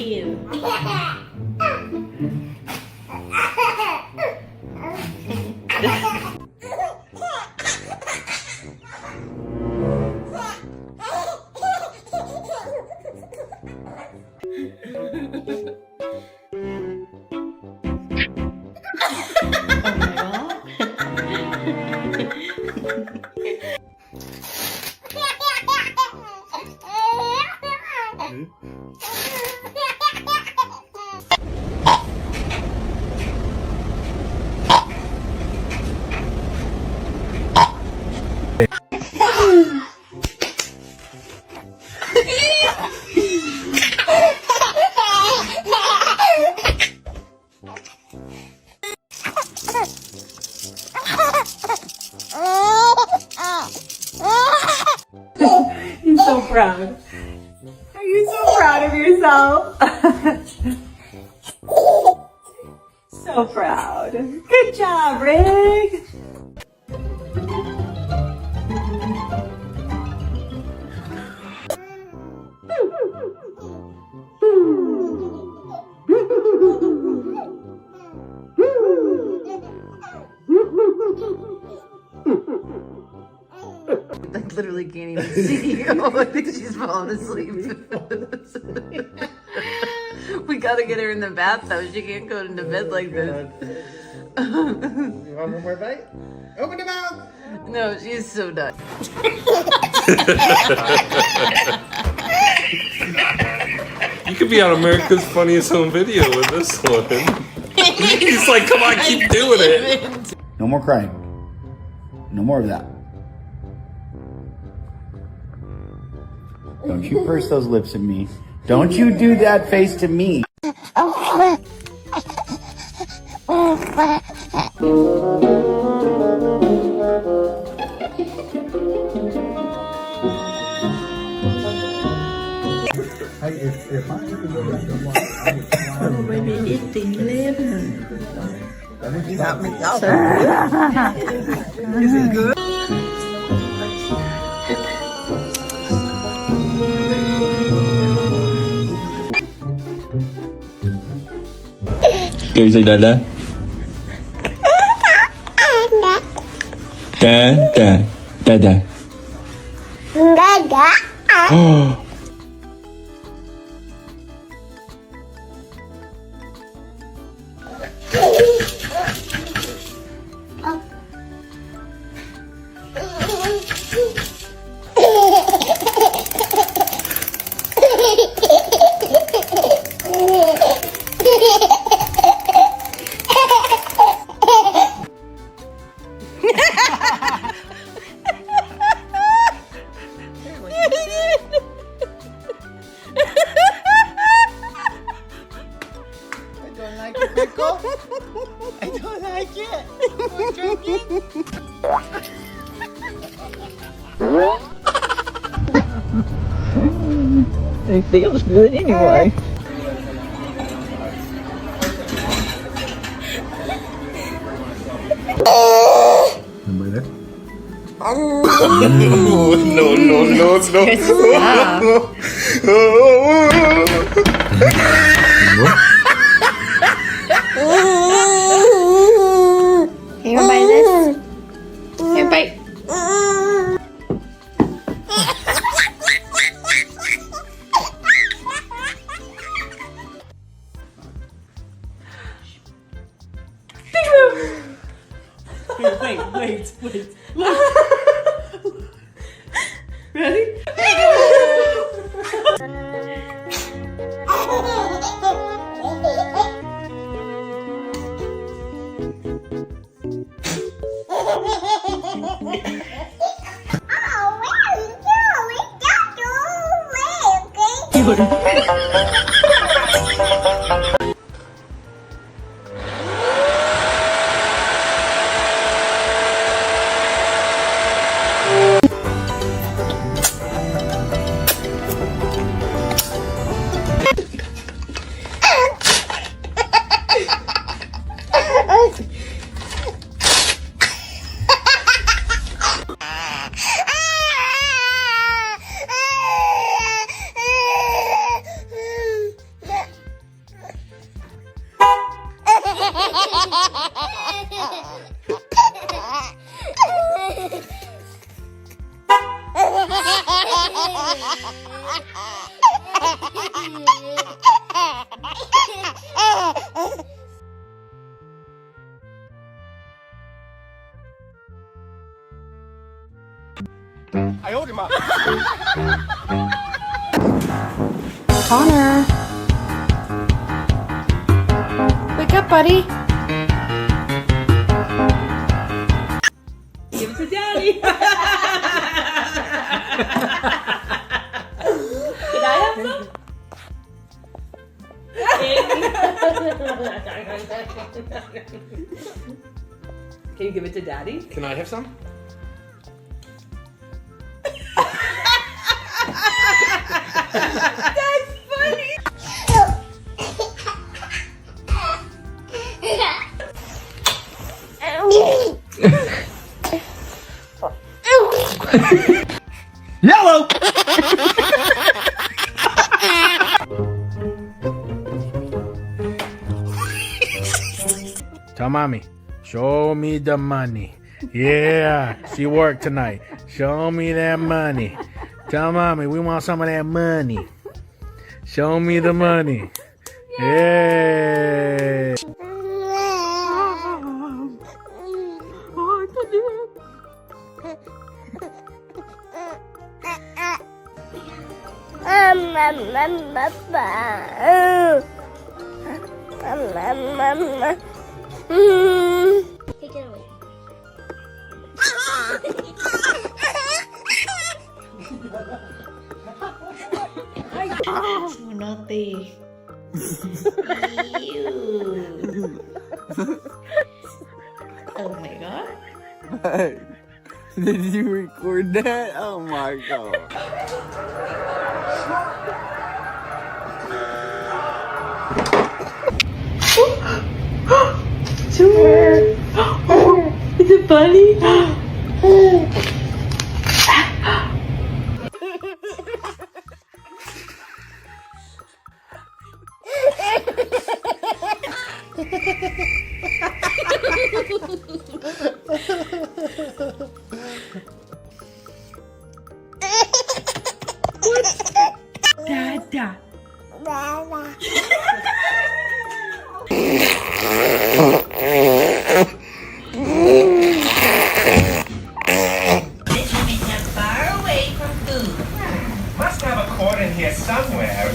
cute. You're so proud. Are you so proud of yourself? So proud. Good job, Rick. I literally can't even see you. I think she's falling asleep. We gotta get her in the bath though. She can't go into bed like this. You want one more bite? Open the mouth! No, she's so done. You could be on America's Funniest Home Video with this one. He's like, come on, keep doing it. No more crying. No more of that. Don't you purse those lips at me. Don't you do that face to me. Oh, baby, eating lip. Is it good? Can you say Dada? Dada. Dada. Dada. Oh. I don't like it. We're drinking. It feels good anyway. You wanna bite this? Here, bite. Wait. Look. Ready? I owed him up. Connor. Wake up, buddy. Give it to daddy. Can I have some? Can you give it to daddy? Can I have some? That's funny. Yellow! Tell mommy, show me the money. Yeah, she worked tonight. Show me that money. Tell mommy, we want some of that money. Show me the money. Yeah. Take it away. Oh, naughty. Ew. Oh my god. Did you record that? Oh my god. Is it funny? Dada. Must have a cord in here somewhere.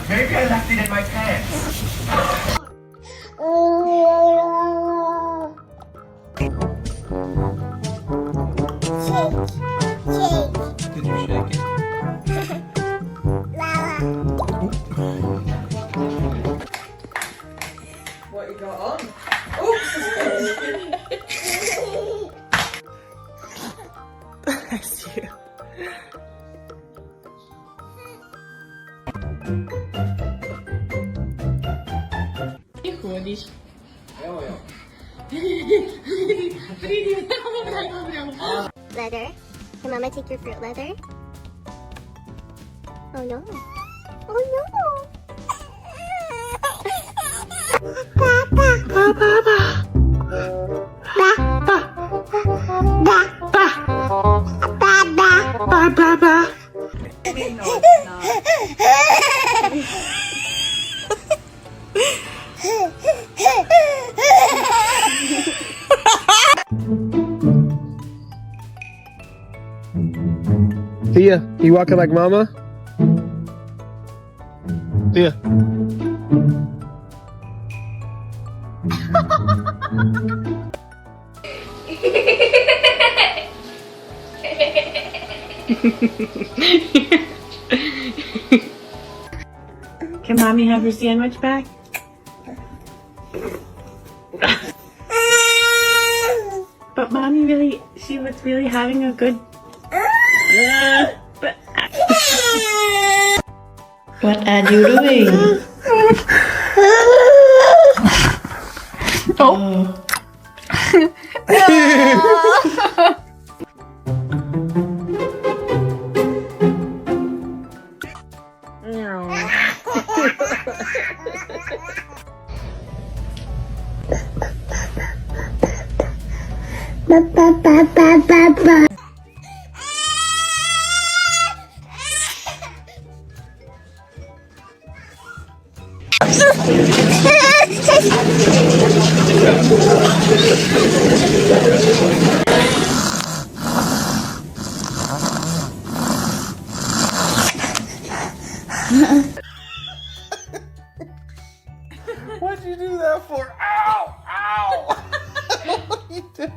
Maybe I left it in my pants. Did you shake it? What you got on? Oops! Bless you. Leather. Can Mama take your fruit leather? Oh no. Oh no. Thea, you walking like Mama? Thea. Can Mommy have her sandwich back? But Mommy really, she was really having a good... but... What are you doing? Oh. What'd you do that for? Ow! Ow! What you did?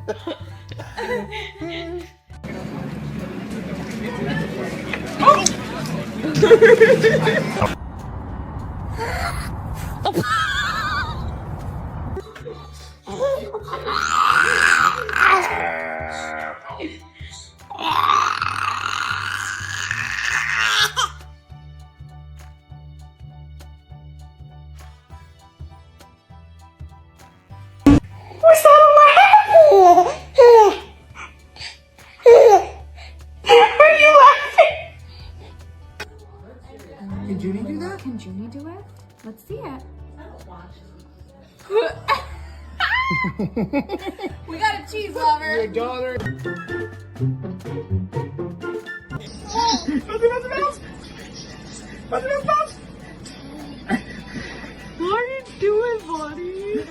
Can Junie do that? Can Junie do it? Let's see it. We got a cheese lover. Your daughter. What are you doing, buddy?